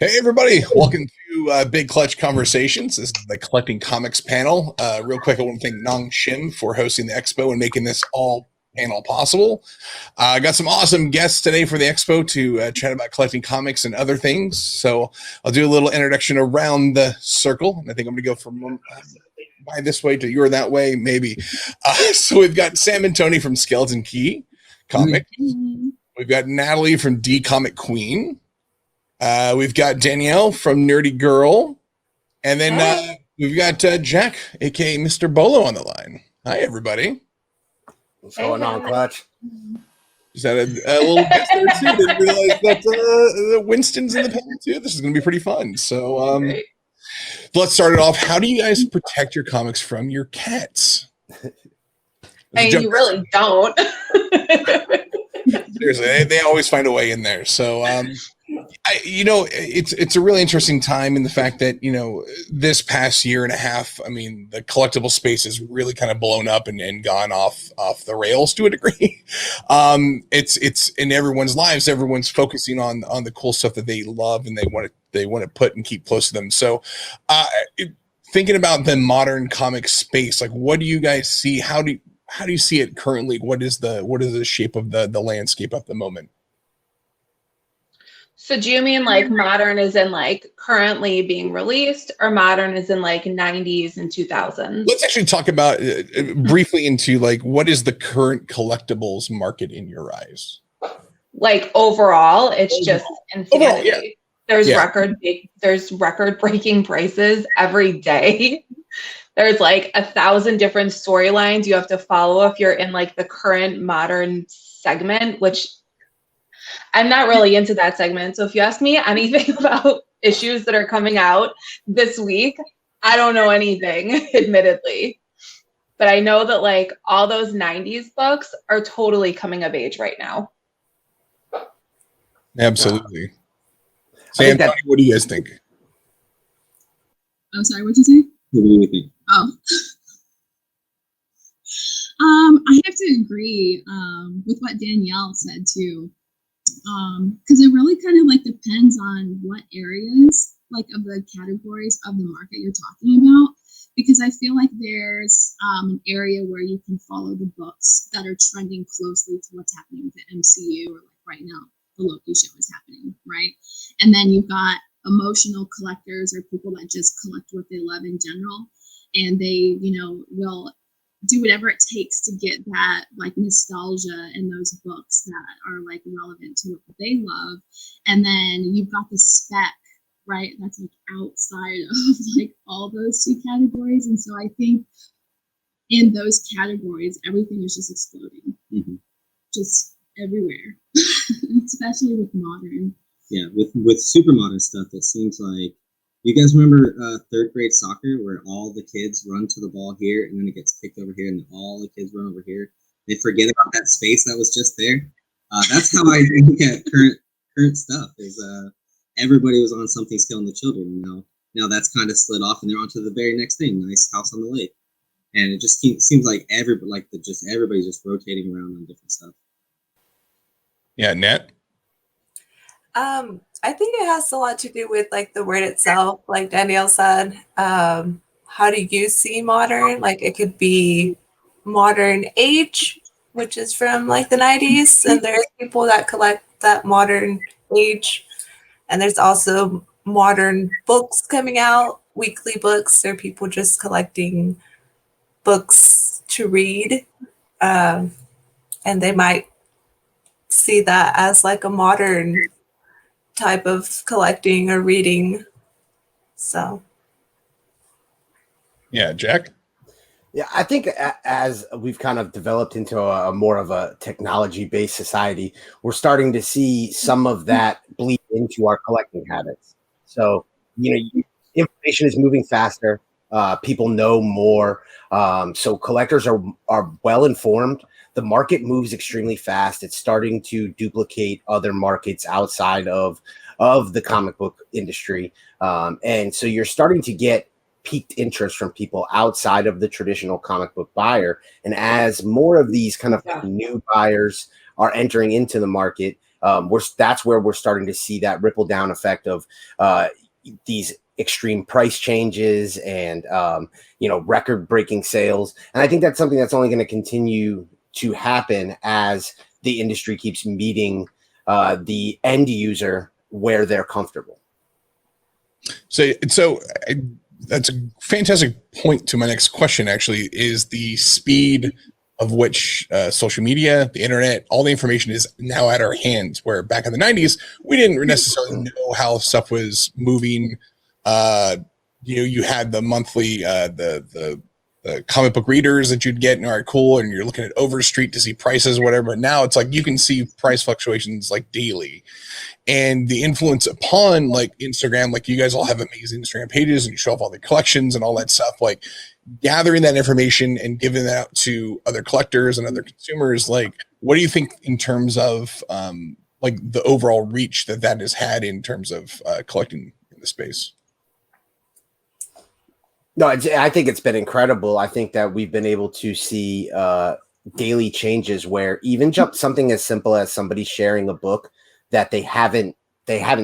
Hey everybody, welcome to Big Clutch Conversations. This is the Collecting Comics panel. Real quick, I want to thank Nong Shim for hosting the expo and making this all panel possible. I got some awesome guests today for the expo to chat about collecting comics and other things. So I'll do a little introduction around the circle, and I think I'm going to go from by this way to you're that way, maybe. So we've got Sam and Tony from Skeleton Key Comics. We've got Natalie from D Comic Queen. We've got Danielle from Nerdy Girl, and then we've got Jack, aka Mr. Bolo, on the line. Hi, everybody. What's going on, Clutch? Just had a little guest there too. Didn't realize that Winston's in the panel too. This is going to be pretty fun. So let's start it off. How do you guys protect your comics from your cats? You really don't. Seriously, they always find a way in there. So, it's a really interesting time in the fact that, this past year and a half, I mean, the collectible space has really kind of blown up and gone off the rails to a degree. It's in everyone's lives. Everyone's focusing on the cool stuff that they love and they want to put and keep close to them. So, thinking about the modern comic space, like, what do you guys see? How do you see it currently? What is the shape of the landscape at the moment? So do you mean like modern is in like currently being released, or modern is in like 90s and 2000s? Let's actually talk about briefly into like what is the current collectibles market in your eyes? Like overall, it's just insanity. Yeah. There's record breaking prices every day. There's like 1,000 different storylines you have to follow if you're in like the current modern segment, which I'm not really into that segment. So if you ask me anything about issues that are coming out this week, I don't know anything, admittedly. But I know that like all those 90s books are totally coming of age right now. Absolutely. Sam, what do you guys think? I'm sorry, what'd you say? What do you think? Oh. I have to agree with what Danielle said too. Because it really kind of like depends on what areas like of the categories of the market you're talking about. Because I feel like there's an area where you can follow the books that are trending closely to what's happening with the MCU, or like right now, the Loki show is happening, right? And then you've got emotional collectors, or people that just collect what they love in general, and they will do whatever it takes to get that like nostalgia in those books that are like relevant to what they love. And then you've got the spec, right, that's like outside of like all those two categories. And so I think in those categories everything is just exploding, just everywhere. Especially with modern. Yeah, with super modern stuff, it seems like, you guys remember third grade soccer where all the kids run to the ball here and then it gets kicked over here and all the kids run over here? They forget about that space that was just there. That's how I look at current stuff. Is everybody was on something scaling the children, and now that's kind of slid off and they're on to the very next thing, nice house on the lake, and it just seems like everybody's just rotating around on different stuff. Yeah, Nat. I think it has a lot to do with like the word itself, like Danielle said. How do you see modern? Like it could be modern age, which is from like the 90s, and there's people that collect that modern age, and there's also modern books coming out, weekly books, or people just collecting books to read, and they might see that as like a modern type of collecting or reading. So yeah, Jack. Yeah, I think as we've kind of developed into a more of a technology-based society, we're starting to see some of that bleed into our collecting habits. So, information is moving faster. People know more. So collectors are well informed. The market moves extremely fast. It's starting to duplicate other markets outside of the comic book industry. And so you're starting to get piqued interest from people outside of the traditional comic book buyer. And as more of these kind of new buyers are entering into the market, That's where we're starting to see that ripple down effect of these extreme price changes and record breaking sales. And I think that's something that's only going to continue to happen as the industry keeps meeting the end user where they're comfortable. So that's a fantastic point to my next question, actually, is the speed of which social media, the internet, all the information is now at our hands, where back in the 90s, we didn't necessarily know how stuff was moving. You had the monthly, the comic book readers that you'd get, and all right, cool, and you're looking at Overstreet to see prices, whatever. But now it's like you can see price fluctuations like daily, and the influence upon like Instagram, like you guys all have amazing Instagram pages and you show off all the collections and all that stuff, like gathering that information and giving that out to other collectors and other consumers. Like, what do you think in terms of like the overall reach that has had in terms of collecting in the space? No, I think it's been incredible. I think that we've been able to see daily changes where even just something as simple as somebody sharing a book that they haven't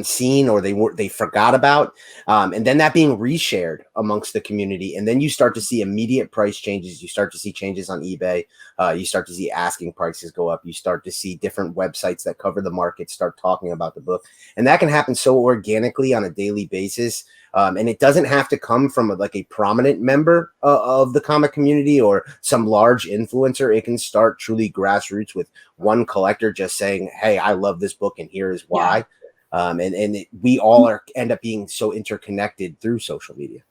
seen or they forgot about, and then that being reshared amongst the community, and then you start to see immediate price changes. You start to see changes on eBay. You start to see asking prices go up. You start to see different websites that cover the market start talking about the book, and that can happen so organically on a daily basis. And it doesn't have to come from a prominent member of the comic community or some large influencer. It can start truly grassroots with one collector just saying, "Hey, I love this book, and here is why." Yeah. We all end up being so interconnected through social media.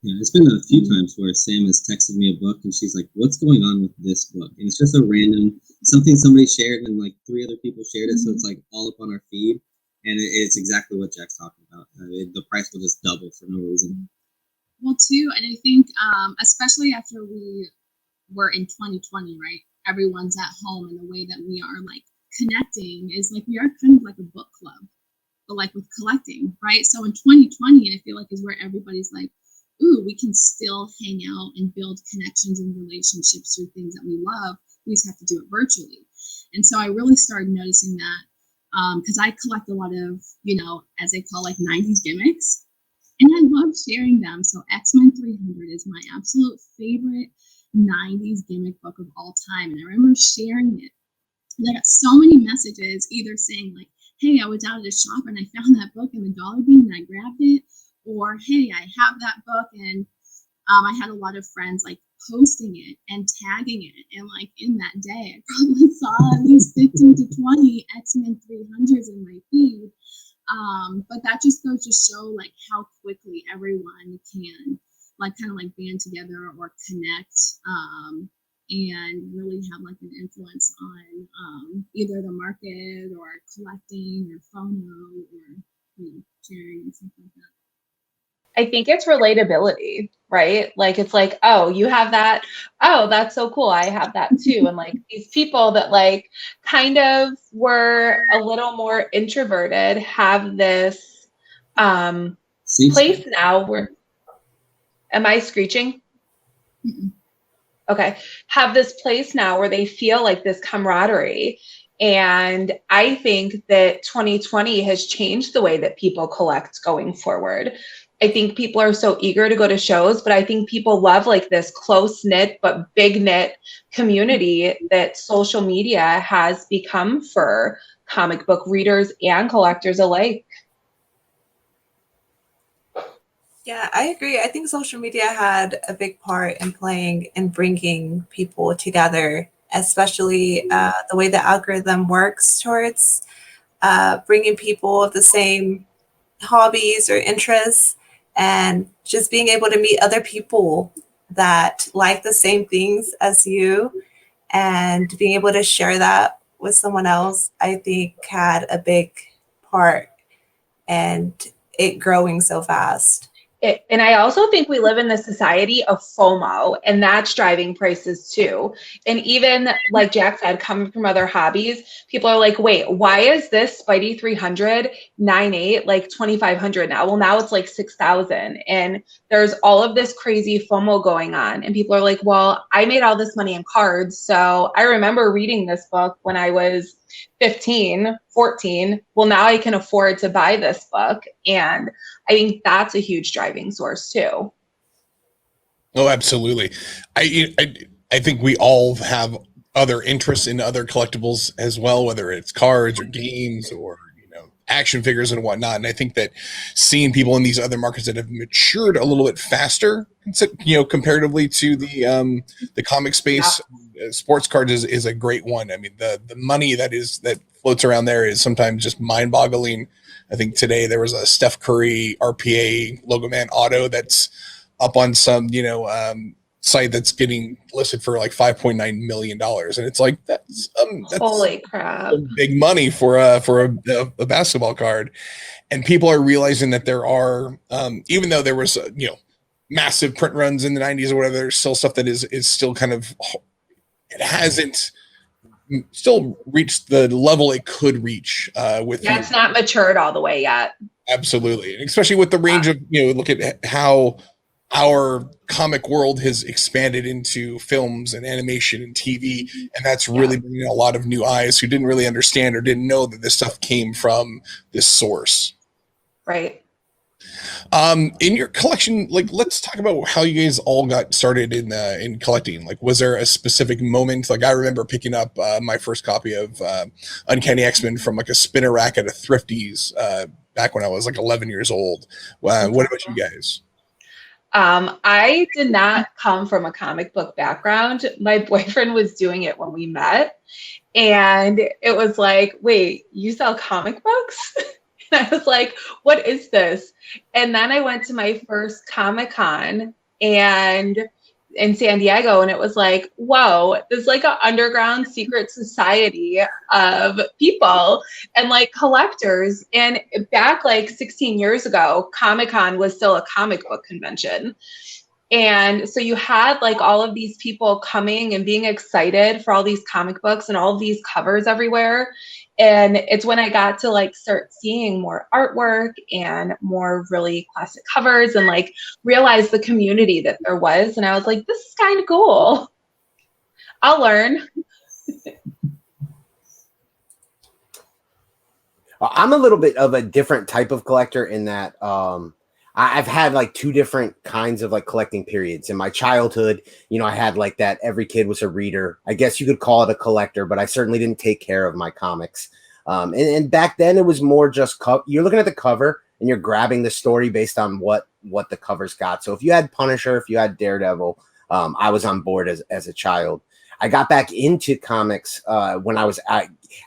Yeah, it's been a few times where Sam has texted me a book and she's like, "What's going on with this book?" And it's just a random something somebody shared and like 3 other people shared it, so it's like all up on our feed. And it's exactly what Jack's talking about. The price will just double for no reason. Well, too, and I think especially after we were in 2020, right? Everyone's at home, and the way that we are like connecting is like we are kind of like a book club, but like with collecting, right? So in 2020, I feel like is where everybody's like, ooh, we can still hang out and build connections and relationships through things that we love. We just have to do it virtually. And so I really started noticing that. Because I collect a lot of, as they call like 90s gimmicks, and I love sharing them. So X-Men 300 is my absolute favorite 90s gimmick book of all time. And I remember sharing it. And I got so many messages either saying like, "Hey, I was out at a shop and I found that book in the dollar bin and I grabbed it," or "Hey, I have that book." And I had a lot of friends like posting it and tagging it, and like in that day I probably saw at least 15 to 20 X-Men 300s in my feed, but that just goes to show like how quickly everyone can like kind of like band together or connect and really have like an influence on either the market or collecting or FOMO or sharing and stuff like that. I think it's relatability, right? Like, it's like, oh, you have that. Oh, that's so cool. I have that too. And like these people that like kind of were a little more introverted have this place now where, am I screeching? Mm-mm. Okay. Have this place now where they feel like this camaraderie. And I think that 2020 has changed the way that people collect going forward. I think people are so eager to go to shows, but I think people love like this close knit but big knit community that social media has become for comic book readers and collectors alike. Yeah, I agree. I think social media had a big part in playing and bringing people together, especially the way the algorithm works towards bringing people of the same hobbies or interests, and just being able to meet other people that like the same things as you and being able to share that with someone else, I think had a big part and it growing so fast. And I also think we live in the society of FOMO, and that's driving prices too. And even like Jack said, coming from other hobbies, people are like, wait, why is this Spidey 300 9.8 like 2,500 now? Well, now it's like 6,000. And there's all of this crazy FOMO going on. And people are like, well, I made all this money in cards. So I remember reading this book when I was 15, 14. Well, now I can afford to buy this book. And I think that's a huge driving source too. Oh, absolutely. I think we all have other interests in other collectibles as well, whether it's cards or games or action figures and whatnot. And I think that seeing people in these other markets that have matured a little bit faster, comparatively to the comic space, sports cards is a great one. I mean, the money that floats around there is sometimes just mind-boggling. I think today there was a Steph Curry RPA Logo Man auto that's up on some site that's getting listed for like $5.9 million, and it's like that's holy crap, big money for a basketball card. And people are realizing that there are even though there was massive print runs in the 90s or whatever, there's still stuff that is still kind of, it hasn't still reached the level it could reach it's not matured all the way yet. Absolutely. And especially with the range of look at how our comic world has expanded into films and animation and TV, and that's really bringing a lot of new eyes who didn't really understand or didn't know that this stuff came from this source. Right. In your collection, like, let's talk about how you guys all got started in collecting. Like, was there a specific moment? Like, I remember picking up my first copy of Uncanny X-Men from like a spinner rack at a Thrifty's back when I was like 11 years old. What about you guys? I did not come from a comic book background. My boyfriend was doing it when we met, and it was like, wait, you sell comic books? And I was like, what is this? And then I went to my first Comic-Con in San Diego, and it was like, whoa, there's like an underground secret society of people and like collectors. And back like 16 years ago, Comic-Con was still a comic book convention. And so you had like all of these people coming and being excited for all these comic books and all of these covers everywhere. And it's when I got to like start seeing more artwork and more really classic covers and like realize the community that there was. And I was like, this is kind of cool. I'll learn. I'm a little bit of a different type of collector in that I've had like two different kinds of like collecting periods. In my childhood, I had like that every kid was a reader. I guess you could call it a collector, but I certainly didn't take care of my comics. And back then it was more just you're looking at the cover and you're grabbing the story based on what the covers got. So if you had Punisher, if you had Daredevil, I was on board as a child. I got back into comics when I was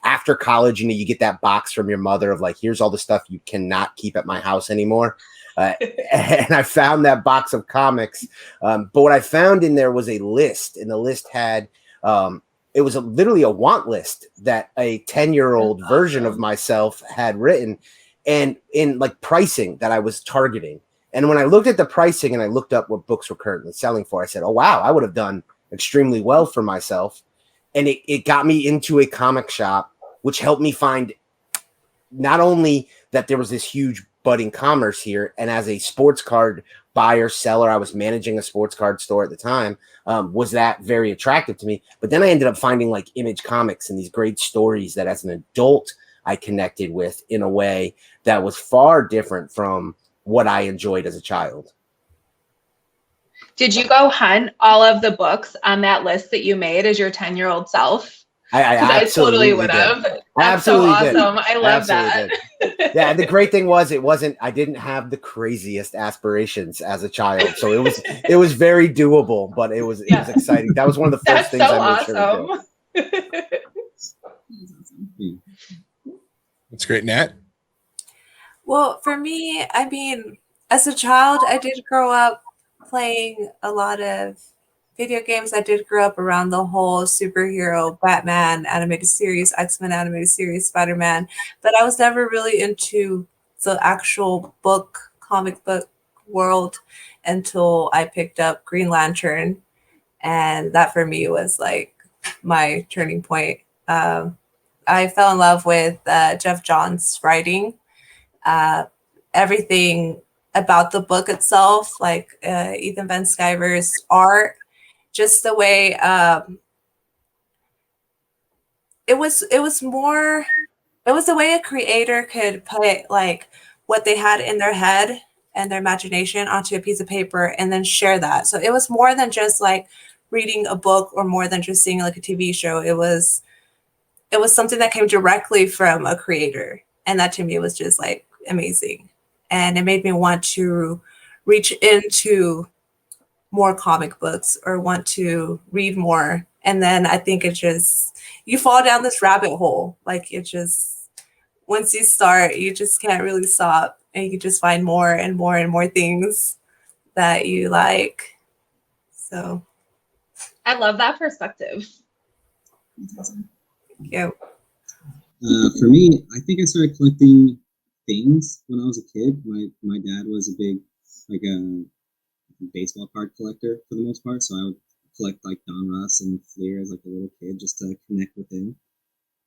after college. You get that box from your mother of like, here's all the stuff you cannot keep at my house anymore. And I found that box of comics. But what I found in there was a list, and the list had, it was literally a want list that a 10-year-old version of myself had written, and in like pricing that I was targeting. And when I looked at the pricing and I looked up what books were currently selling for, I said, oh, wow, I would have done extremely well for myself. And it got me into a comic shop, which helped me find not only that there was this huge budding commerce here, and as a sports card buyer, seller, I was managing a sports card store at the time, was that very attractive to me. But then I ended up finding like Image Comics and these great stories that as an adult I connected with in a way that was far different from what I enjoyed as a child. Did you go hunt all of the books on that list that you made as your 10-year-old self? I totally would have. That's so awesome. I love that. Yeah, and the great thing was I didn't have the craziest aspirations as a child. So it was very doable, but it was exciting. That was one of the first things I made sure to do. That's great, Nat. Well, for me, I mean, as a child, I did grow up playing a lot of video games. I did grow up around the whole superhero, Batman animated series, X-Men animated series, Spider-Man, but I was never really into the actual comic book world until I picked up Green Lantern. And that for me was like my turning point. I fell in love with Jeff Johns' writing. Everything about the book itself, like Ethan Van Sciver's art, just the way it was the way a creator could put like what they had in their head and their imagination onto a piece of paper and then share that. So it was more than just like reading a book or more than just seeing like a TV show. It was something that came directly from a creator. And that to me was just like amazing. And it made me want to reach into more comic books or want to read more. And then I think it just, you fall down this rabbit hole. Like it just, once you start, you just can't really stop. And you just find more and more and more things that you like. So I love that perspective. thank you. For me, I think I started collecting things when I was a kid. My dad was a big like a baseball card collector for the most part, so I would collect like Don Russ and Fleer as like a little kid just to connect with him.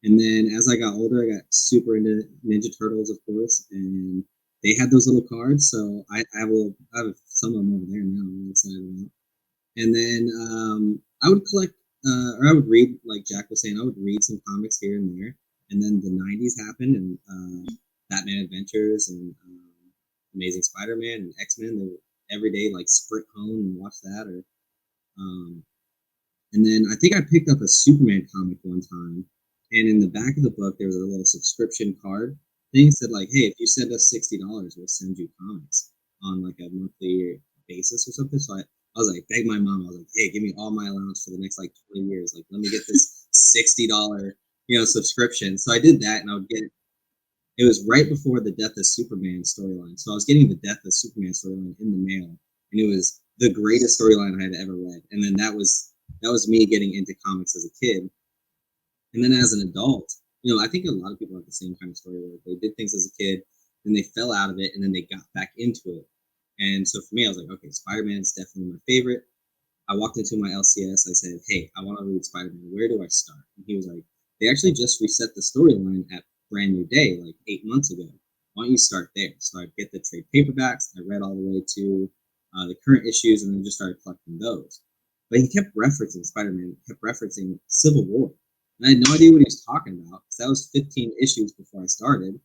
And then as I got older, I got super into Ninja Turtles, of course, and they had those little cards. So I have some of them over there now. I'm excited about. And then I would collect, or I would read, like Jack was saying, I would read some comics here and there. And then the 90s happened, and Batman Adventures and Amazing Spider-Man and X-Men. They were every day like sprint home and watch that. Or and then I think I picked up a Superman comic one time. And in the back of the book, there was a little subscription card thing that said like, hey, if you send us $60, we'll send you comics on like a monthly basis or something. So I was like, begged my mom. I was like, hey, give me all my allowance for the next like 20 years. Like, let me get this $60, subscription. So I did that, and I would get it. It was right before the Death of Superman storyline. So I was getting the Death of Superman storyline in the mail, and it was the greatest storyline I had ever read. And then that was me getting into comics as a kid. And then as an adult, I think a lot of people have the same kind of story where they did things as a kid, then they fell out of it, and then they got back into it. And so for me, I was like, okay, Spider-Man is definitely my favorite. I walked into my LCS. I said, hey, I want to read Spider-Man. Where do I start? And he was like, they actually just reset the storyline at Brand New Day, like 8 months ago. Why don't you start there? So I get the trade paperbacks. I read all the way to the current issues, and then just started collecting those. But he kept referencing Spider-Man, kept referencing Civil War. And I had no idea what he was talking about, because that was 15 issues before I started.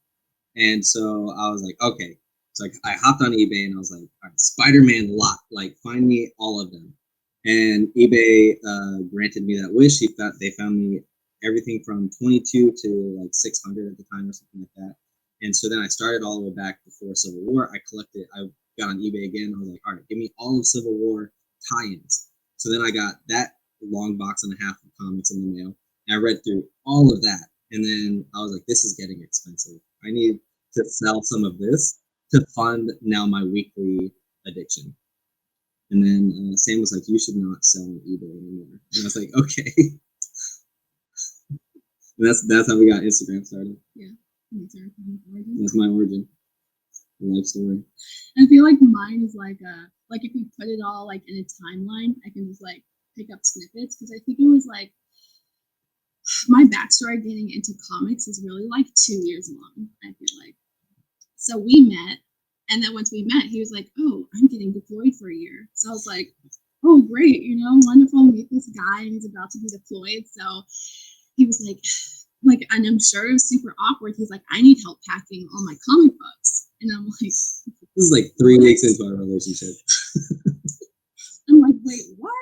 And so I was like, okay. So I hopped on eBay, and I was like, all right, Spider-Man lot, like find me all of them. And eBay granted me that wish. They found me everything from 22 to like 600 at the time or something like that. And so then I started all the way back before Civil War. I got on eBay again. I was like, all right, give me all of Civil War tie-ins. So then I got that long box and a half of comics in the mail. And I read through all of that. And then I was like, this is getting expensive. I need to sell some of this to fund now my weekly addiction. And then Sam was like, you should not sell on eBay anymore. And I was like, okay. And that's how we got Instagram started. Yeah. That's my origin. Life story. I feel like mine is like if you put it all like in a timeline, I can just like pick up snippets, because I think it was like my backstory getting into comics is really like 2 years long, I feel like. So we met, and then once we met, he was like, oh, I'm getting deployed for a year. So I was like, oh, great, wonderful, meet this guy, and he's about to be deployed. So he was like, and I'm sure it was super awkward. He's like, I need help packing all my comic books. And I'm like, this is like 3 weeks into our relationship. I'm like, wait, what?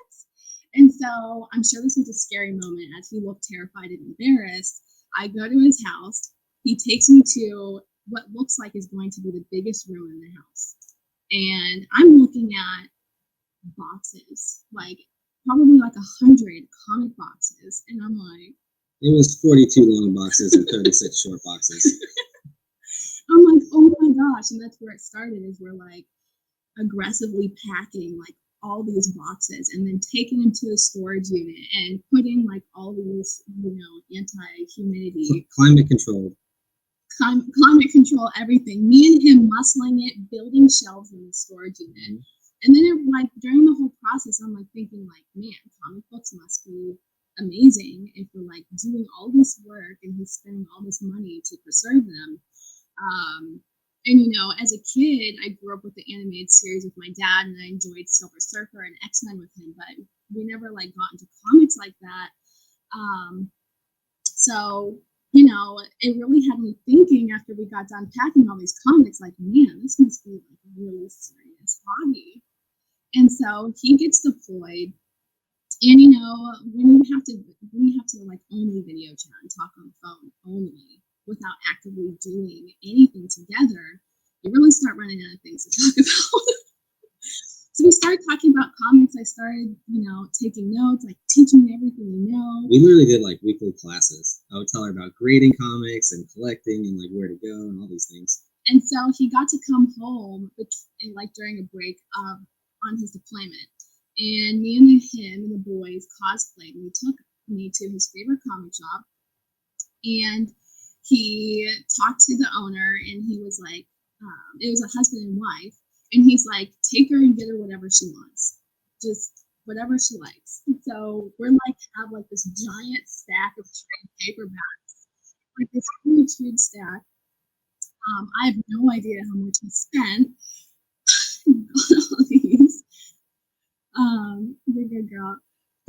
And so I'm sure this was a scary moment as he looked terrified and embarrassed. I go to his house. He takes me to what looks like is going to be the biggest room in the house. And I'm looking at boxes, like probably like 100 comic boxes. And I'm like, it was 42 long boxes and 36 short boxes. I'm like, oh my gosh. And that's where it started, is we're like aggressively packing like all these boxes and then taking them to the storage unit and putting like all these, anti-humidity. Climate controlled. climate control everything. Me and him muscling it, building shelves in the storage unit. And then like during the whole process, I'm like thinking like, man, comic books must be amazing if we're like doing all this work and he's spending all this money to preserve them. And you know, as a kid, I grew up with the animated series with my dad, and I enjoyed Silver Surfer and X-Men with him, but we never like got into comics like that. So you know, it really had me thinking after we got done packing all these comics, like, man, this must be like a really serious hobby. And so he gets deployed, and you know, when you have to like only video chat and talk on the phone only without actively doing anything together, you really start running out of things to talk about. So we started talking about comics. I started, you know, taking notes, like teaching me everything you know. We literally did like weekly classes. I would tell her about grading comics and collecting and like where to go and all these things. And so he got to come home like during a break on his deployment. And me and him and the boys cosplayed, and he took me to his favorite comic shop. And he talked to the owner, and he was like, it was a husband and wife. And he's like, take her and get her whatever she wants. Just whatever she likes. So we're like, have like this giant stack of trade paperbacks, like this huge stack. I have no idea how much he spent on all these. You're a good girl.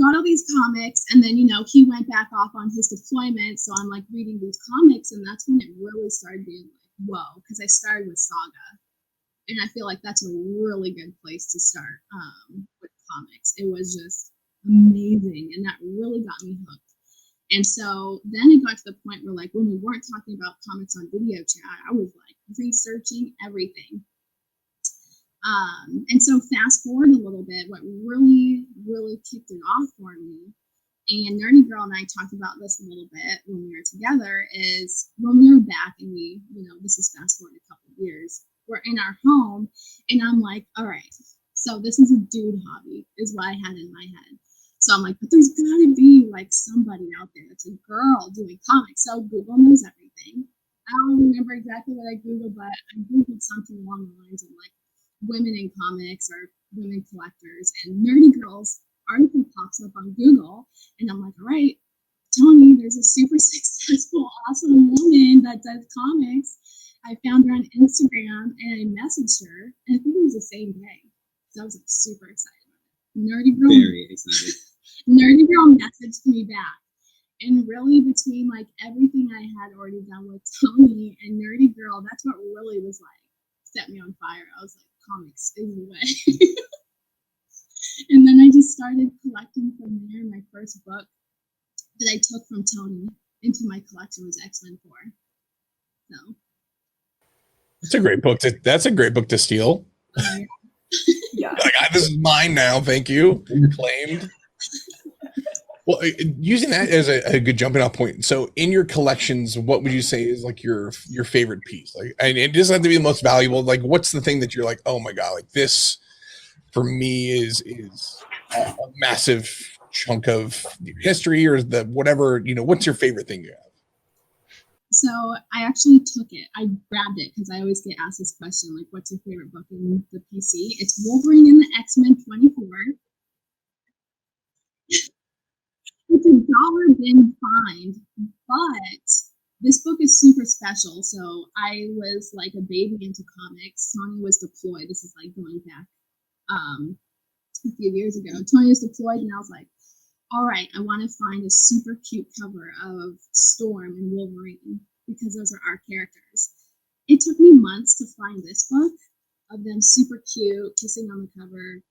Got all these comics, and then, you know, he went back off on his deployment. So I'm like reading these comics, and that's when it really started being like, whoa, because I started with Saga. And I feel like that's a really good place to start with comics. It was just amazing, and that really got me hooked. And so then it got to the point where, like, when we weren't talking about comics on video chat, I was like researching everything. And so fast forward a little bit, what really kicked it off for me, and Nerdy Girl and I talked about this a little bit when we were together, is when we were back and we, you know, this is fast forward a couple of years, we're in our home, and I'm like, all right, so this is a dude hobby, is what I had in my head. So I'm like, but there's gotta be like somebody out there that's a girl doing comics. So Google knows everything. I don't remember exactly what I Googled, but I Googled something along the lines of like women in comics or women collectors, and Nerdy Girl's article pops up on Google, and I'm like, all right, Tony, there's a super successful, awesome woman that does comics. I found her on Instagram, and I messaged her, and I think it was the same day. So I was like super excited about it. Very excited. Nerdy Girl messaged me back. And really, between like everything I had already done with Tony and Nerdy Girl, that's what really was like set me on fire. I was like, comics is the way. And then I just started collecting from there. My first book that I took from Tony into my collection was X-Men 4. So that's a great book to steal. Yeah. Like, this is mine now. Thank you. Claimed. Well, using that as a good jumping off point. So, in your collections, what would you say is like your favorite piece? Like, and it doesn't have to be the most valuable. Like, what's the thing that you're like, oh my god, like this for me is a massive chunk of history, or the whatever, you know? What's your favorite thing you have? So I actually took it. I grabbed it because I always get asked this question, like, what's your favorite book in the PC? It's Wolverine and the X-Men 24. It's a $1 bin find, but this book is super special. So I was like a baby into comics. Tony was deployed. This is like going back a few years ago. Tony was deployed, and I was like, all right, I want to find a super cute cover of Storm and Wolverine because those are our characters. It took me months to find this book of them super cute, kissing on the cover.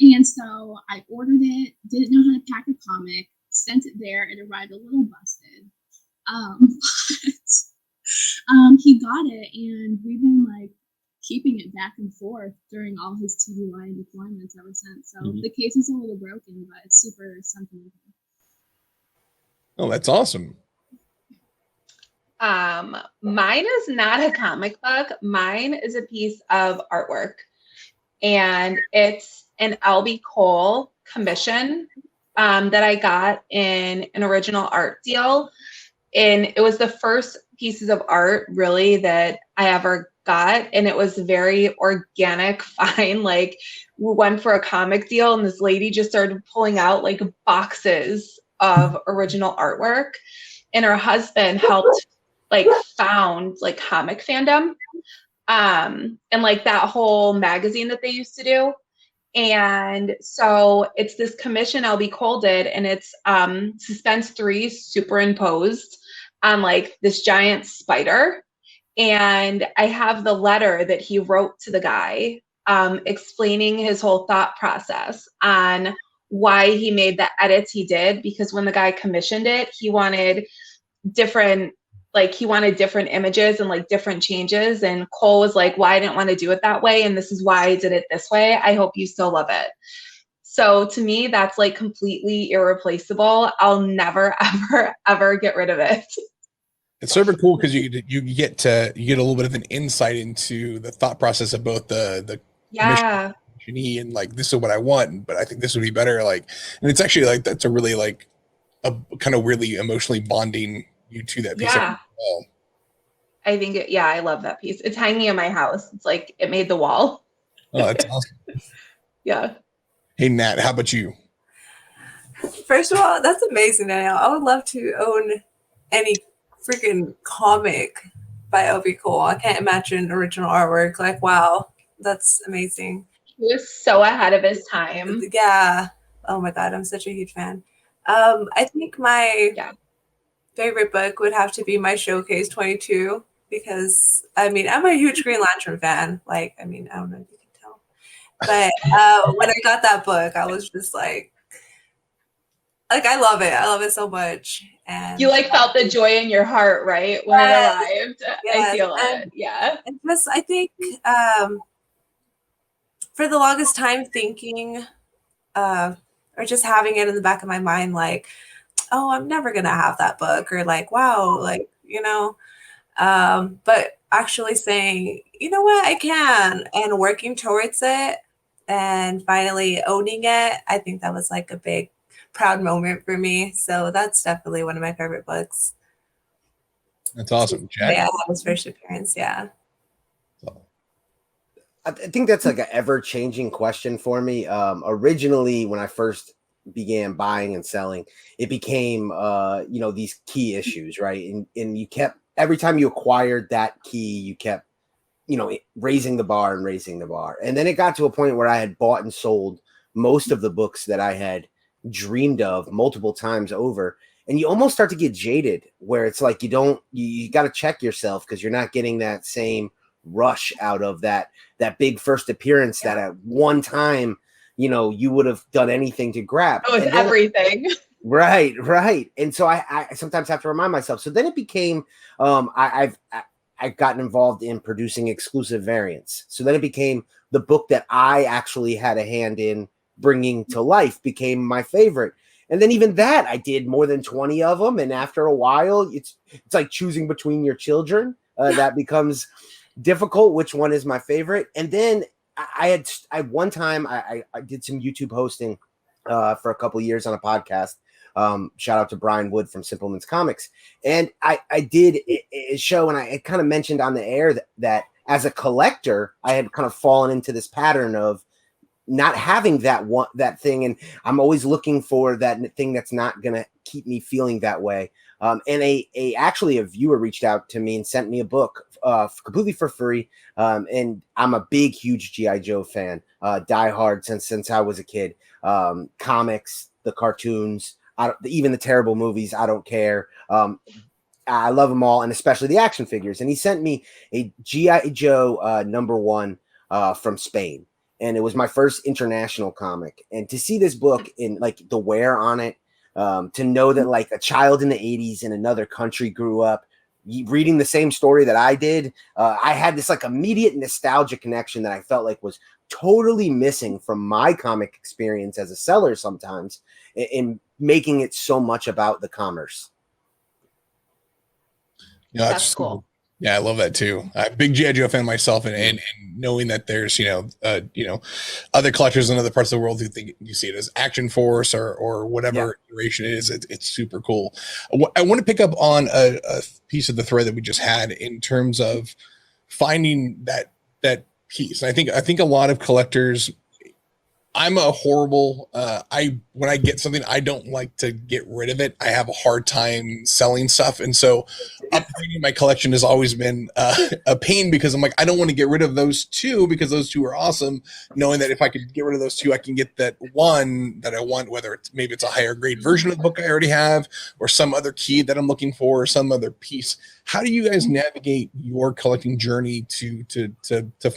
And so I ordered it, didn't know how to pack a comic, sent it there. It arrived a little busted. But he got it, and we've been like keeping it back and forth during all his TDY deployments ever since. So the case is a little broken, but it's super sentimental. Oh, that's awesome. Mine is not a comic book. Mine is a piece of artwork, and it's an LB Cole commission that I got in an original art deal. And it was the first pieces of art really that I ever got, and it was very organic find. Like, we went for a comic deal and this lady just started pulling out like boxes of original artwork, and her husband helped like found like comic fandom, and like that whole magazine that they used to do. And so it's this commission LB Cole did, and it's Suspense 3 superimposed on like this giant spider. And I have the letter that he wrote to the guy, explaining his whole thought process on why he made the edits he did, because when the guy commissioned it, he wanted different images and like different changes. And Cole was like, well, I didn't want to do it that way, and this is why I did it this way. I hope you still love it. So to me, that's like completely irreplaceable. I'll never, ever, ever get rid of it. It's super cool because you get a little bit of an insight into the thought process of both the Yeah. and like, this is what I want, but I think this would be better. Like, and it's actually like, that's a really like a kind of weirdly emotionally bonding you to that piece. Yeah. I think I love that piece. It's hanging in my house. It's like it made the wall. Oh, that's awesome. Yeah. Hey Nat, how about you? First of all, that's amazing, Danielle. I would love to own any freaking comic by LB Cole. I can't imagine original artwork. Like, wow, that's amazing. He was so ahead of his time. Yeah. Oh my God, I'm such a huge fan. I think my favorite book would have to be my Showcase 22, because I mean, I'm a huge Green Lantern fan. Like, I mean, I don't know if you can tell, but when I got that book, I was just like I love it. I love it so much. And you like felt the joy in your heart, right? When it arrived. Yes. I feel it. Yeah. And just, I think for the longest time thinking, or just having it in the back of my mind, like, oh, I'm never going to have that book, or like, wow, like, you know, but actually saying, you know what, I can, and working towards it and finally owning it. I think that was like a big, proud moment for me. So that's definitely one of my favorite books. That's awesome. Jack? Yeah, his first appearance. Yeah. I think that's like an ever-changing question for me. Originally, when I first began buying and selling, it became these key issues, right? And you kept, every time you acquired that key, you kept raising the bar. And then it got to a point where I had bought and sold most of the books that I had dreamed of multiple times over, and you almost start to get jaded, where it's like you got to check yourself, because you're not getting that same rush out of that big first appearance that at one time you would have done anything to grab. Oh, it's everything. Right. And so I sometimes have to remind myself. So then it became I've gotten involved in producing exclusive variants. So then it became the book that I actually had a hand in bringing to life became my favorite. And then even that, I did more than 20 of them. And after a while, it's like choosing between your children. That becomes difficult. Which one is my favorite? And then I one time I did some YouTube hosting for a couple of years on a podcast. Shout out to Brian Wood from Simpleman's Comics. And I did a show, and I kind of mentioned on the air that as a collector, I had kind of fallen into this pattern of not having that thing, and I'm always looking for that thing that's not gonna keep me feeling that way. And actually a viewer reached out to me and sent me a book completely for free. And I'm a big, huge G.I. Joe fan, die hard since I was a kid. Comics, the cartoons, even the terrible movies, I don't care. I love them all, and especially the action figures. And he sent me a G.I. Joe #1 from Spain. And it was my first international comic. And to see this book in like the wear on it, to know that like a child in the 80s in another country grew up reading the same story that I did, I had this like immediate nostalgia connection that I felt like was totally missing from my comic experience as a seller sometimes, in making it so much about the commerce. Yeah, That's cool. Yeah, I love that too. Big G.I. Joe fan myself, and knowing that there's other collectors in other parts of the world who think you see it as Action Force or whatever iteration it is. It's super cool. I want to pick up on a piece of the thread that we just had in terms of finding that piece. I think a lot of collectors. I'm a horrible. When I get something, I don't like to get rid of it. I have a hard time selling stuff, and so upgrading my collection has always been a pain because I'm like, I don't want to get rid of those two because those two are awesome. Knowing that if I could get rid of those two, I can get that one that I want, whether it's a higher grade version of the book I already have, or some other key that I'm looking for, or some other piece. How do you guys navigate your collecting journey to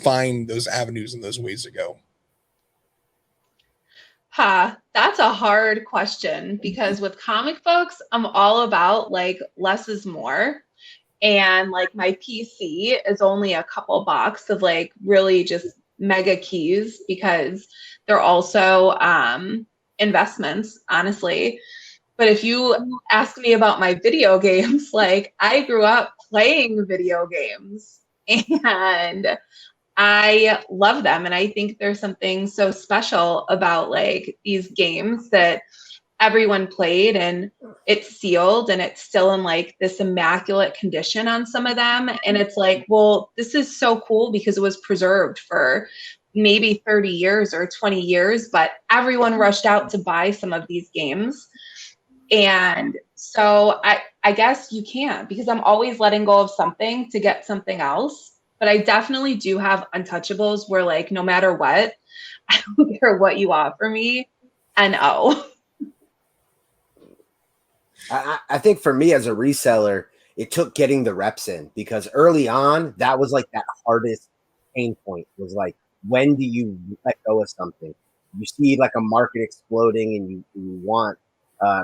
find those avenues and those ways to go? That's a hard question because with comic books, I'm all about like less is more. And like my PC is only a couple bucks of like really just mega keys because they're also investments, honestly. But if you ask me about my video games, like I grew up playing video games and I love them. And I think there's something so special about like these games that everyone played and it's sealed and it's still in like this immaculate condition on some of them. And it's like, well, this is so cool because it was preserved for maybe 30 years or 20 years, but everyone rushed out to buy some of these games. And so I guess you can't because I'm always letting go of something to get something else. But I definitely do have untouchables where like, no matter what, I don't care what you offer me. And I think for me as a reseller, it took getting the reps in because early on, that was like that hardest pain point was like, when do you let go of something? You see like a market exploding and you want,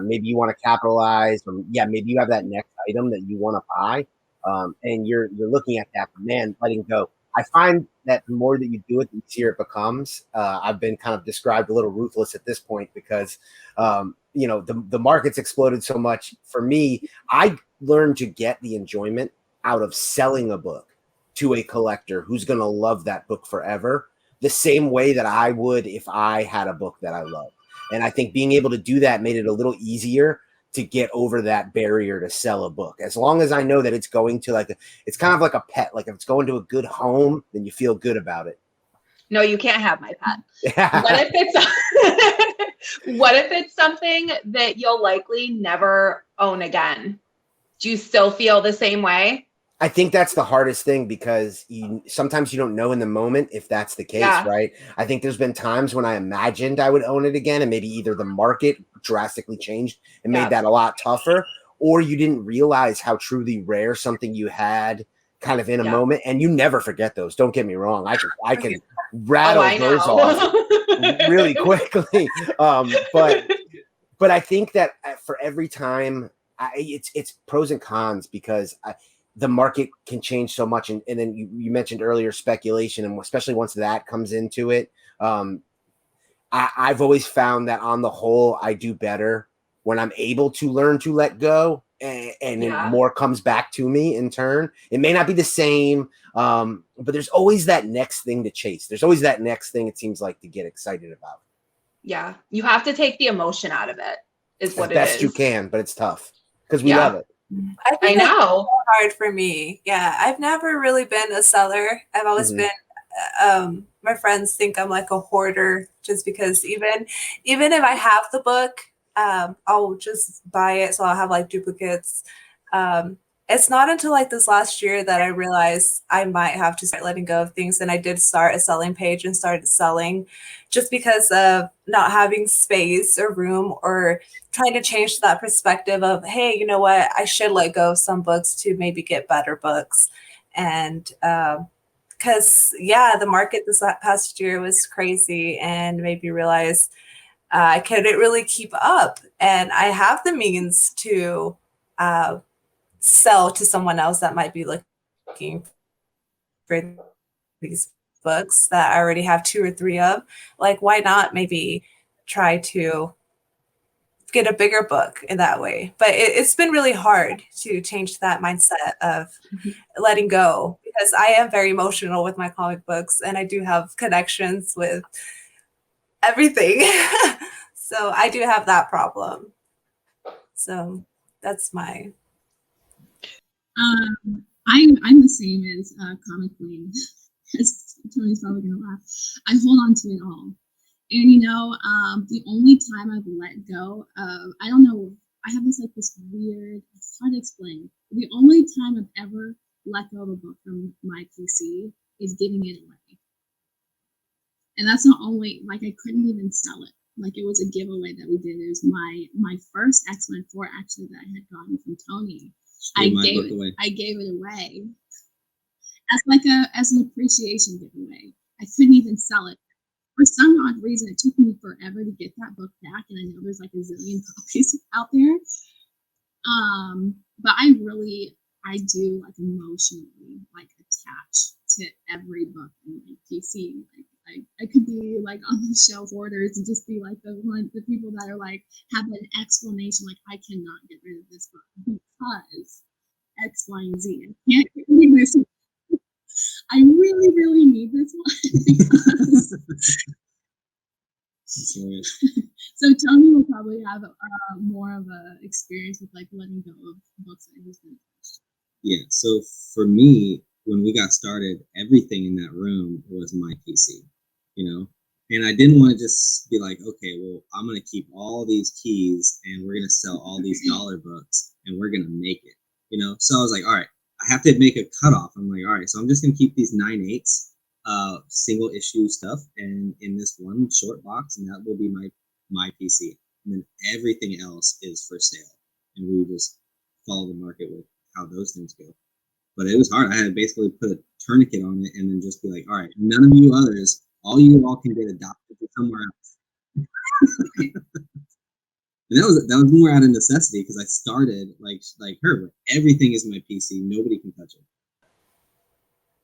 maybe you want to capitalize or maybe you have that next item that you want to buy. And you're looking at that, man, letting go. I find that the more that you do it, the easier it becomes. I've been kind of described a little ruthless at this point because, the market's exploded so much. For me, I learned to get the enjoyment out of selling a book to a collector who's going to love that book forever, the same way that I would if I had a book that I loved. And I think being able to do that made it a little easier to get over that barrier to sell a book. As long as I know that it's going to it's kind of like a pet. Like if it's going to a good home, then you feel good about it. no, you can't have my pet. What if it's something that you'll likely never own again? Do you still feel the same way? I think that's the hardest thing because sometimes you don't know in the moment if that's the case, right? I think there's been times when I imagined I would own it again and maybe either the market drastically changed and made that a lot tougher, or you didn't realize how truly rare something you had kind of in a moment. And you never forget those. Don't get me wrong. I can rattle those off really quickly. But I think that for every time it's pros and cons because the market can change so much. And then you mentioned earlier speculation, and especially once that comes into it, I've always found that on the whole, I do better when I'm able to learn to let go and more comes back to me in turn. It may not be the same, but there's always that next thing to chase. There's always that next thing it seems like to get excited about. Yeah. You have to take the emotion out of it is what it is. As best you can, but it's tough because we love it. I think I know. that's so hard for me. Yeah, I've never really been a seller. I've always been. My friends think I'm like a hoarder, just because even if I have the book, I'll just buy it, so I'll have like duplicates. It's not until like this last year that I realized I might have to start letting go of things, and I did start a selling page and started selling, just because of not having space or room, or trying to change that perspective of, hey, you know what, I should let go of some books to maybe get better books. And because the market this past year was crazy and made me realize I couldn't really keep up, and I have the means to sell to someone else that might be looking for these books that I already have 2 or 3 of. Like, why not maybe try to get a bigger book in that way. But it's been really hard to change that mindset of letting go, because I am very emotional with my comic books, and I do have connections with everything. So I do have that problem. So that's my. I'm the same as Comic Queen. As Tony's probably gonna laugh. I hold on to it all. And the only time I've let go of, I don't know, I have this weird, it's hard to explain. The only time I've ever let go of a book from my PC is giving it away. And that's not only, I couldn't even sell it. It was a giveaway that we did. It was my first X-Men 4 actually that I had gotten from Tony. I gave it away as an appreciation giveaway. I couldn't even sell it. For some odd reason, it took me forever to get that book back, and I know there's a zillion copies out there. But I do emotionally attach to every book in my PC. I could be on the shelf orders and just be the people that are have an explanation I cannot get rid of this book because X, Y, and Z. I can't get rid of this. I really, really need this one because. So Tony will probably have more of a experience with letting go of books that he's been touched. Yeah. So for me, when we got started, everything in that room was my PC. And I didn't want to just be okay, well, I'm gonna keep all these keys and we're gonna sell all these dollar books and we're gonna make it. So I was all right, I have to make a cutoff. I'm all right, so I'm just gonna keep these 9/8 single issue stuff and in this one short box, and that will be my PC, and then everything else is for sale, and we just follow the market with how those things go. But it was hard. I had to basically put a tourniquet on it and then just be all right, none of you others, all you all can get adopted to somewhere else. And that was more out of necessity, because I started like her, where everything is my PC, nobody can touch it.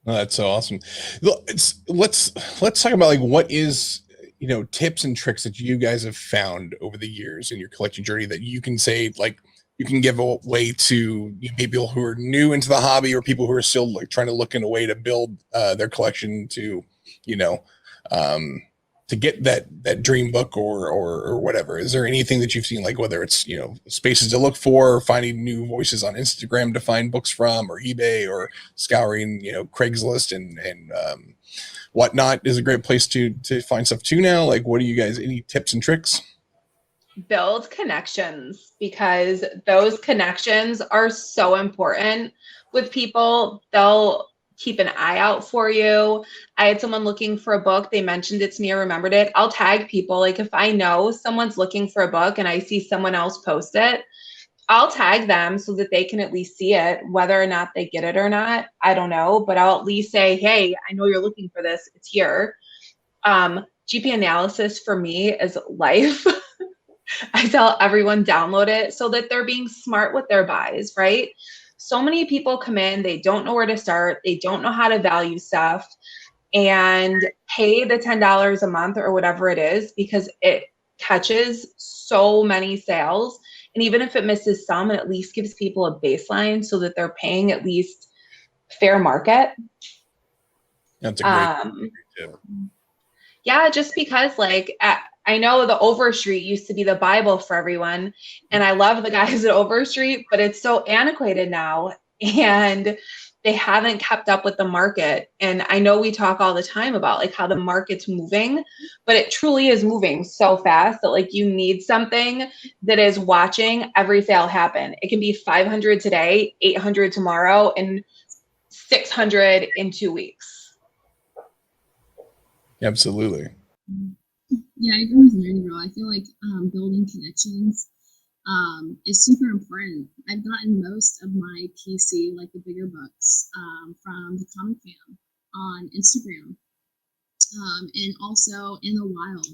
Oh, that's so awesome. Let's talk about what is tips and tricks that you guys have found over the years in your collecting journey that you can say you can give away to people who are new into the hobby or people who are still trying to look in a way to build their collection to to get that dream book or whatever. Is there anything that you've seen, whether it's spaces to look for, or finding new voices on Instagram to find books from, or eBay, or scouring Craigslist and whatnot is a great place to find stuff too now? What do you guys, any tips and tricks? Build connections, because those connections are so important with people. They'll keep an eye out for you. I had someone looking for a book. They mentioned it to me. I remembered it. I'll tag people. If I know someone's looking for a book and I see someone else post it, I'll tag them so that they can at least see it. Whether or not they get it or not, I don't know, but I'll at least say, hey, I know you're looking for this. It's here. GP analysis for me is life. I tell everyone download it so that they're being smart with their buys, right? So many people come in, they don't know where to start, they don't know how to value stuff, and pay the $10 a month or whatever it is, because it catches so many sales. And even if it misses some, it at least gives people a baseline so that they're paying at least fair market. That's a great tip. Yeah, just because I know the Overstreet used to be the Bible for everyone, and I love the guys at Overstreet, but it's so antiquated now, and they haven't kept up with the market. And I know we talk all the time about how the market's moving, but it truly is moving so fast that you need something that is watching every sale happen. It can be 500 today, 800 tomorrow, and 600 in 2 weeks. Absolutely. Yeah, I agree with Mary Girl. I feel building connections is super important. I've gotten most of my PC, the bigger books, from the Comic Fam on Instagram, and also in the wild.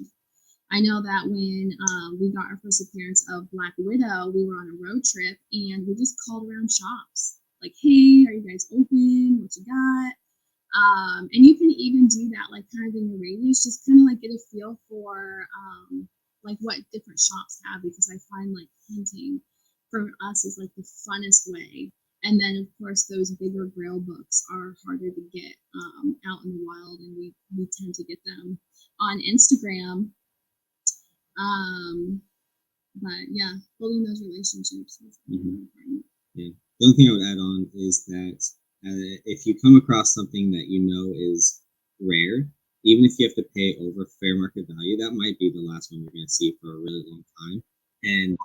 I know that when we got our first appearance of Black Widow, we were on a road trip and we just called around shops. Hey, are you guys open? What you got? And you can even do that kind of in the radius, just kind of get a feel for like what different shops have, because I find like hunting for us is like the funnest way. And then of course those bigger grail books are harder to get out in the wild, and we tend to get them on Instagram. But yeah, building those relationships is really important. Yeah. The only thing I would add on is that if you come across something that you know is rare, even if you have to pay over fair market value, that might be the last one you're going to see for a really long time. And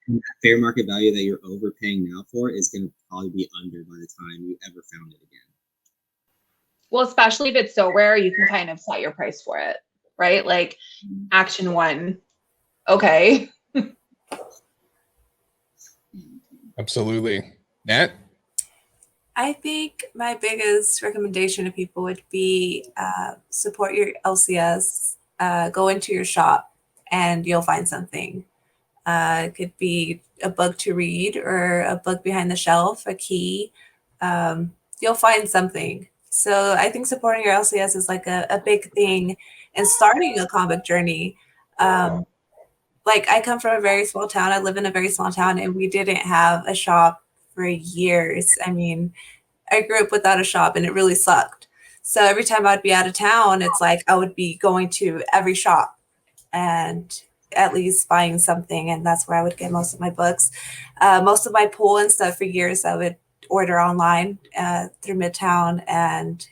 that fair market value that you're overpaying now for is going to probably be under by the time you ever found it again. Well, especially if it's so rare, you can kind of set your price for it, right? Like Action 1. Okay. Absolutely. Nat? I think my biggest recommendation to people would be support your LCS, go into your shop, and you'll find something. It could be a book to read or a book behind the shelf, a key. You'll find something. So I think supporting your LCS is like a big thing in starting a comic journey. Like I come from a very small town. I live in a very small town, and we didn't have a shop for years. I mean, I grew up without a shop, and it really sucked. So every time I'd be out of town, it's like I would be going to every shop and at least buying something, and that's where I would get most of my books. Most of my pool and stuff for years, I would order online through Midtown and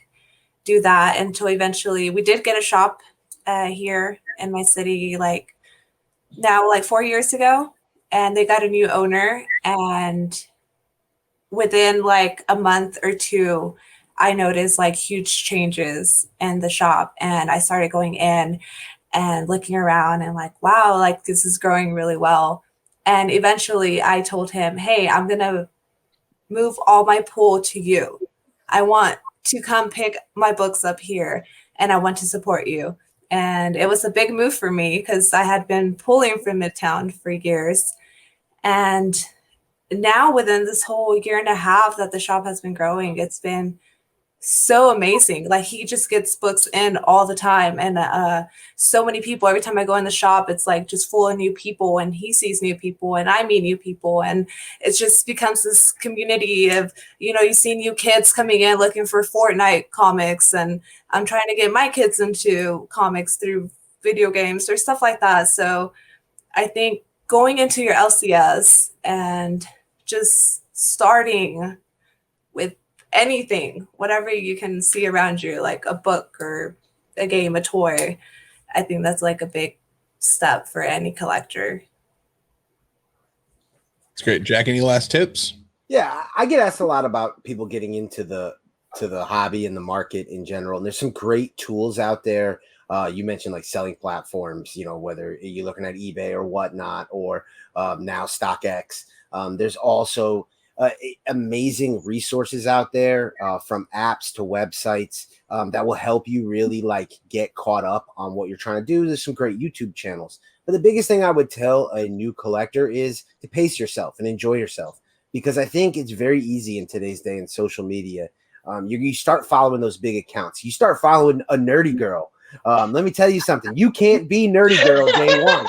do that until eventually we did get a shop here in my city, like 4 years ago, and they got a new owner, and within like a month or two, I noticed like huge changes in the shop, and I started going in and looking around and like, wow, like this is growing really well. And eventually I told him, hey, I'm going to move all my pool to you. I want to come pick my books up here, and I want to support you. And it was a big move for me because I had been pulling from Midtown for years. And now within this whole year and a half that the shop has been growing, it's been so amazing. Like he just gets books in all the time, and so many people. Every time I go in the shop, it's like just full of new people, and he sees new people, and I meet new people, and it just becomes this community of, you see new kids coming in looking for Fortnite comics, and I'm trying to get my kids into comics through video games or stuff like that. So I think going into your LCS and just starting with anything, whatever you can see around you, like a book or a game, a toy, I think that's like a big step for any collector. It's great. Jack, any last tips? Yeah, I get asked a lot about people getting into the hobby and the market in general. And there's some great tools out there. You mentioned like selling platforms, whether you're looking at eBay or whatnot, or now StockX. There's also amazing resources out there, from apps to websites, that will help you really like get caught up on what you're trying to do. There's some great YouTube channels. But the biggest thing I would tell a new collector is to pace yourself and enjoy yourself, because I think it's very easy in today's day in social media. You start following those big accounts. You start following a nerdy girl. Let me tell you something. You can't be nerdy girl day one.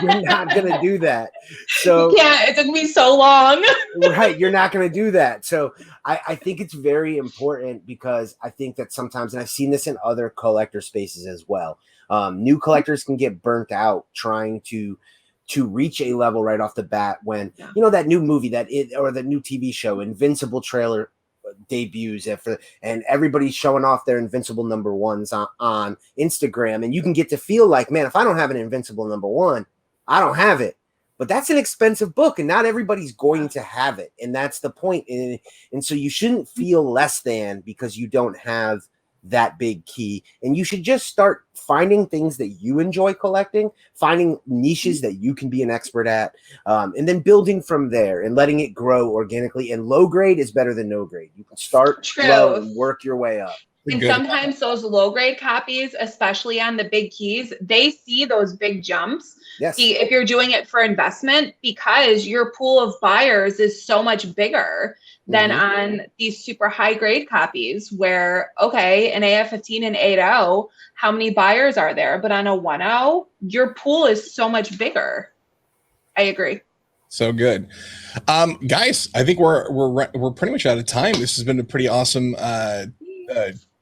You're not going to do that. So you can't. It took me so long. Right. You're not going to do that. So I think it's very important, because I think that sometimes, and I've seen this in other collector spaces as well, new collectors can get burnt out trying to reach a level right off the bat when, that new movie or the new TV show, Invincible trailer debuts and everybody's showing off their Invincible #1s on Instagram, and you can get to feel like, man, if I don't have an Invincible #1, I don't have it. But that's an expensive book, and not everybody's going to have it, and that's the point. And so you shouldn't feel less than because you don't have that big key, and you should just start finding things that you enjoy collecting, finding niches that you can be an expert at, and then building from there and letting it grow organically. And low grade is better than no grade. You can start low and work your way up. And sometimes those low grade copies, especially on the big keys, they see those big jumps. Yes. See, if you're doing it for investment, because your pool of buyers is so much bigger than on these super high grade copies where, okay, an AF-15 and 8.0, how many buyers are there? But on a 1.0, your pool is so much bigger. I agree. So good. Guys, I think we're pretty much out of time. This has been a pretty awesome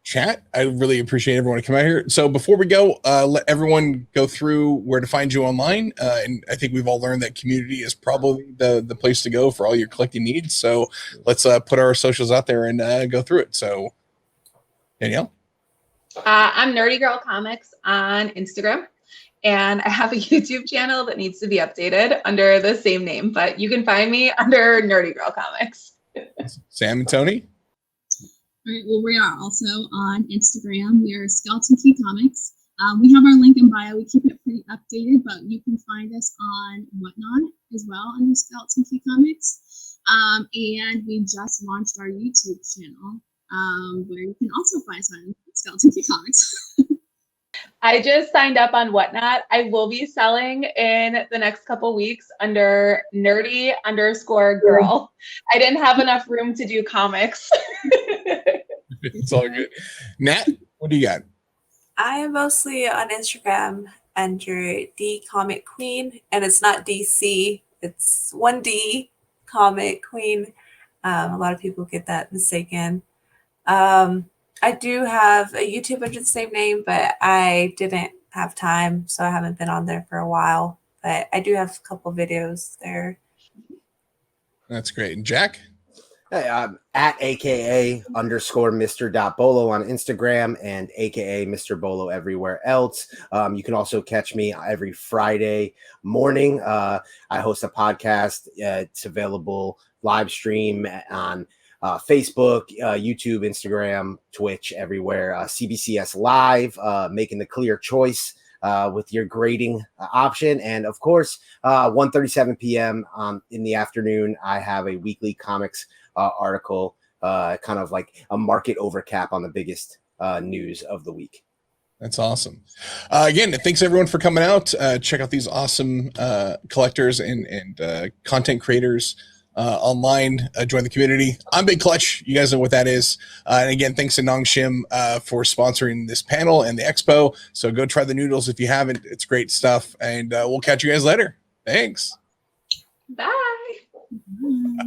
chat. I really appreciate everyone coming out here. So before we go, let everyone go through where to find you online. And I think we've all learned that community is probably the place to go for all your collecting needs. So let's put our socials out there and go through it. So Danielle? I'm Nerdy Girl Comics on Instagram. And I have a YouTube channel that needs to be updated under the same name, but you can find me under Nerdy Girl Comics. Sam and Tony? All right, well, we are also on Instagram. We are Skeleton Key Comics. We have our link in bio. We keep it pretty updated, but you can find us on Whatnot as well under Skeleton Key Comics. And we just launched our YouTube channel where you can also find us on Skeleton Key Comics. I just signed up on Whatnot. I will be selling in the next couple weeks under nerdy_girl. I didn't have enough room to do comics. It's all good. Nat, what do you got? I am mostly on Instagram under D Comic Queen, and it's not DC, it's 1D Comic Queen. A lot of people get that mistaken. I do have a YouTube under the same name, but I didn't have time, so I haven't been on there for a while. But I do have a couple videos there. That's great. And Jack? Hey, I'm at aka_Mr.Bolo on Instagram and aka Mr. Bolo everywhere else. You can also catch me every Friday morning. I host a podcast. It's available live stream on Facebook, YouTube, Instagram, Twitch, everywhere. CBCS Live, making the clear choice with your grading option. And of course, 1:37 p.m. In the afternoon, I have a weekly comics article, kind of like a market overcap on the biggest news of the week. That's awesome. Again, thanks everyone for coming out. Check out these awesome collectors and content creators online. Join the community. I'm Big Clutch. You guys know what that is. And again, thanks to Nong Shim for sponsoring this panel and the expo. So go try the noodles if you haven't. It's great stuff. And we'll catch you guys later. Thanks. Bye. Bye.